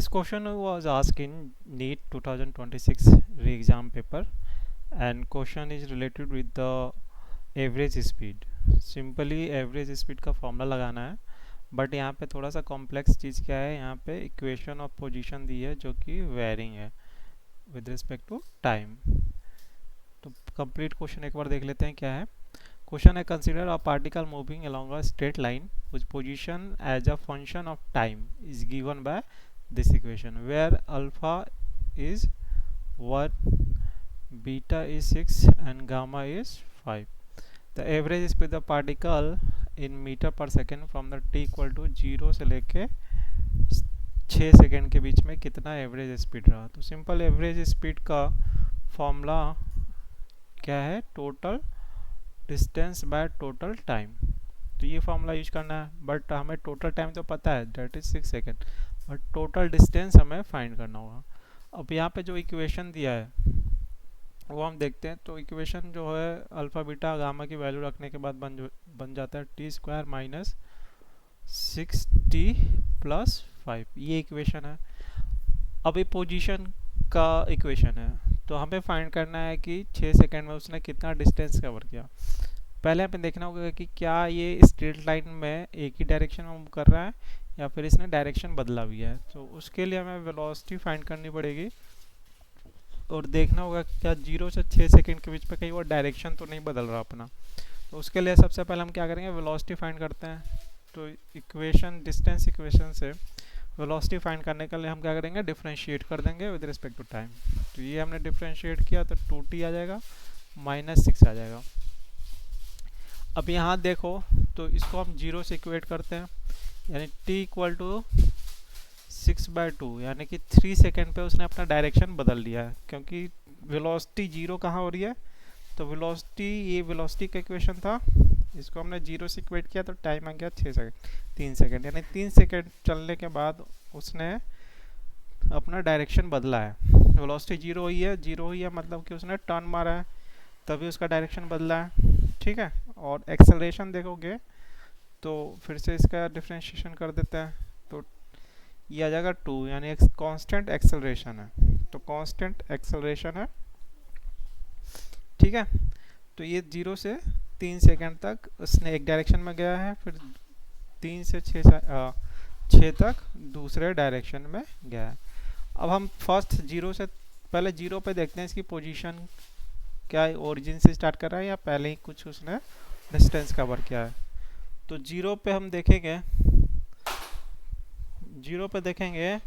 This question was asked in NEET 2026 re-exam paper, and question is related with the average speed. Simply average speed का formula लगाना है, but यहाँ पे थोड़ा सा कॉम्प्लेक्स चीज़ क्या है, यहाँ पे इक्वेशन ऑफ पोजीशन दी है जो कि वेरिंग है विद रिस्पेक्ट टू टाइम. तो कंप्लीट क्वेश्चन एक बार देख लेते हैं क्या है. क्वेश्चन है, consider a particle moving along a straight line which position as a function of time is given by this equation where alpha is 1, beta is 6 and gamma is 5. The average speed of particle in meter per second from the t equal to 0 से लेके 6 second के बीच में कितना average speed रहा. तो simple average speed का formula क्या है, total distance by total time. तो ये फॉर्मूला यूज करना है, बट हमें टोटल टाइम तो पता है that is 6 second, but total distance हमें फाइंड करना होगा. अब यहाँ पे जो इक्वेशन दिया है वो हम देखते हैं. तो इक्वेशन जो है अल्फ़ा बीटा गामा की वैल्यू रखने के बाद बन जाता है T square minus 6t plus 5. ये इक्वेशन है. अब ये पोजीशन का इक्वेशन है, तो हमें फाइंड करना है कि 6 सेकेंड में उसने कितना डिस्टेंस कवर किया. पहले हमें देखना होगा कि क्या ये स्ट्रेट लाइन में एक ही डायरेक्शन में मूव कर रहा है या फिर इसने डायरेक्शन बदला हुआ है. तो उसके लिए हमें वेलोसिटी फाइंड करनी पड़ेगी और देखना होगा क्या 0 से 6 सेकंड के बीच में कहीं वो डायरेक्शन तो नहीं बदल रहा अपना. तो उसके लिए सबसे पहले हम क्या करेंगे, वेलोसिटी फाइंड करते हैं. तो इक्वेशन डिस्टेंस इक्वेशन से वेलोसिटी फाइंड करने के लिए हम क्या करेंगे, डिफरेंशिएट कर देंगे विद रिस्पेक्ट टू टाइम. तो ये हमने डिफरेंशिएट किया तो 2t आ जाएगा माइनस 6 आ जाएगा. अब यहाँ देखो तो इसको हम 0 से इक्वेट करते हैं, यानी t इक्वल टू 6/2, यानी कि 3 सेकेंड पे उसने अपना डायरेक्शन बदल लिया है. क्योंकि वेलोसिटी 0 कहाँ हो रही है, तो वेलोसिटी, ये वेलोसिटी का इक्वेशन था, इसको हमने 0 से इक्वेट किया तो टाइम आ गया 6 सेकेंड, 3 सेकेंड, यानी 3 सेकेंड चलने के बाद उसने अपना डायरेक्शन बदला है. वेलोसिटी 0 हुई है, 0 हुई है मतलब कि उसने टर्न मारा है तभी उसका डायरेक्शन बदला है. ठीक है. और एक्सेलरेशन देखोगे तो फिर से इसका डिफ्रेंशिएशन कर देते हैं, तो ये आ जाएगा 2, यानी एक कांस्टेंट एक्सेलरेशन है. तो कांस्टेंट एक्सेलरेशन है. ठीक है. तो ये 0 से 3 सेकेंड तक उसने एक डायरेक्शन में गया है, फिर 3 से 6 तक दूसरे डायरेक्शन में गया है. अब हम फर्स्ट 0 से पहले 0 पे देखते हैं इसकी पोजीशन क्या है, ओरिजिन से स्टार्ट कर रहा है या पहले ही कुछ उसने डिस्टेंस कवर किया है. तो 0 पे हम देखेंगे, 0 पे देखेंगे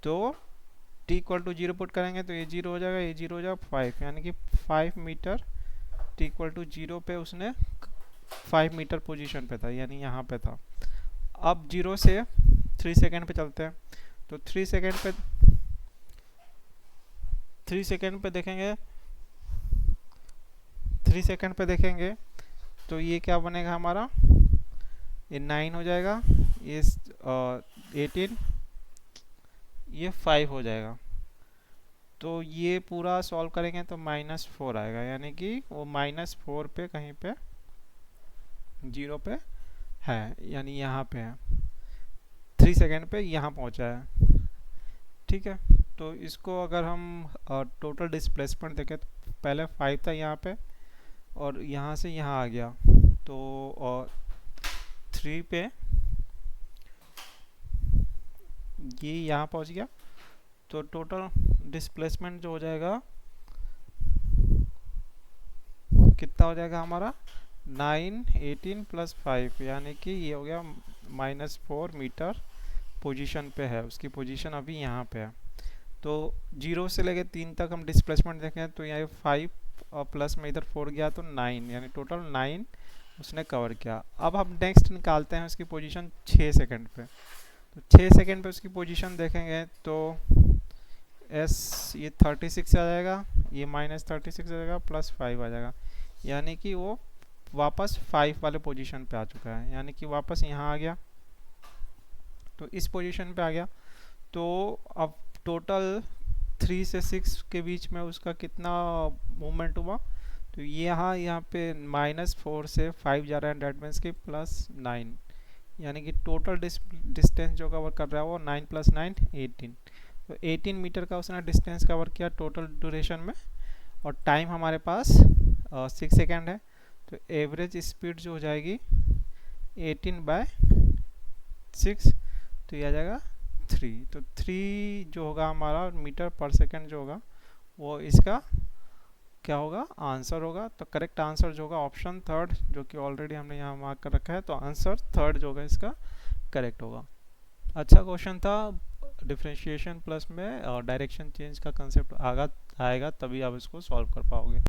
तो t इक्वल टू 0 पुट करेंगे तो ये 0 हो जाएगा, ये 0 हो जाएगा 5, यानी कि 5 मीटर t इक्वल टू 0 पे उसने 5 मीटर पोजीशन पे था, यानी यहाँ पे था. अब 0 से 3 सेकेंड पे चलते हैं. तो 3 सेकेंड पे देखेंगे, 3 सेकेंड पे देखेंगे तो ये क्या बनेगा हमारा, ये 9 हो जाएगा, ये 18, ये 5 हो जाएगा. तो ये पूरा सॉल्व करेंगे तो -4 आएगा, यानी कि वो -4 पे कहीं पे 0 पे है, यानी यहाँ पे है. 3 सेकेंड पे यहाँ पहुँचा है. ठीक है. तो इसको अगर हम टोटल डिस्प्लेसमेंट देखें तो पहले 5 था यहाँ पे और यहाँ से यहाँ आ गया, तो 3 पे ये यहाँ पहुँच गया. तो टोटल डिस्प्लेसमेंट जो हो जाएगा कितना हो जाएगा हमारा, 9, 18 प्लस 5, यानी कि ये हो गया -4 मीटर पोजीशन पे है. उसकी पोजीशन अभी यहाँ पे है. तो 0 से लेके 3 तक हम डिस्प्लेसमेंट देखें तो यहाँ 5 और प्लस में इधर 4 गया तो 9, यानी टोटल 9 उसने कवर किया. अब हम नेक्स्ट निकालते हैं उसकी पोजीशन 6 सेकेंड पे. तो 6 सेकेंड पे उसकी पोजीशन देखेंगे तो ये 36 आ जाएगा, ये -36 आ जाएगा, +5 आ जाएगा, यानी कि वो वापस 5 वाले पोजीशन पे आ चुका है, यानी कि वापस यहाँ आ गया. तो इस पोजीशन पे आ गया. तो अब टोटल 3 से 6 के बीच में उसका कितना मूवमेंट हुआ, तो यहाँ पे -4 से 5 जा रहा है, डेट मीन्स कि +9, यानी कि टोटल डिस्टेंस जो कवर कर रहा है वो 9 + 9 18। तो 18 मीटर का उसने डिस्टेंस कवर किया टोटल ड्यूरेशन में, और टाइम हमारे पास 6 सेकेंड है। तो एवरेज स्पीड जो हो जाएगी 18/6, तो ये आ जाएगा 3। तो 3 जो होगा हमारा मीटर पर सेकेंड जो होगा वो इसका क्या होगा, आंसर होगा। तो करेक्ट आंसर जो होगा ऑप्शन थर्ड, जो कि ऑलरेडी हमने यहाँ मार्क कर रखा है, तो आंसर थर्ड जो होगा इसका करेक्ट होगा। अच्छा क्वेश्चन था। डिफरेंशिएशन प्लस में डायरेक्शन चेंज का कंसेप्ट आएगा तभी आप इसको सॉल्व कर पाओगे।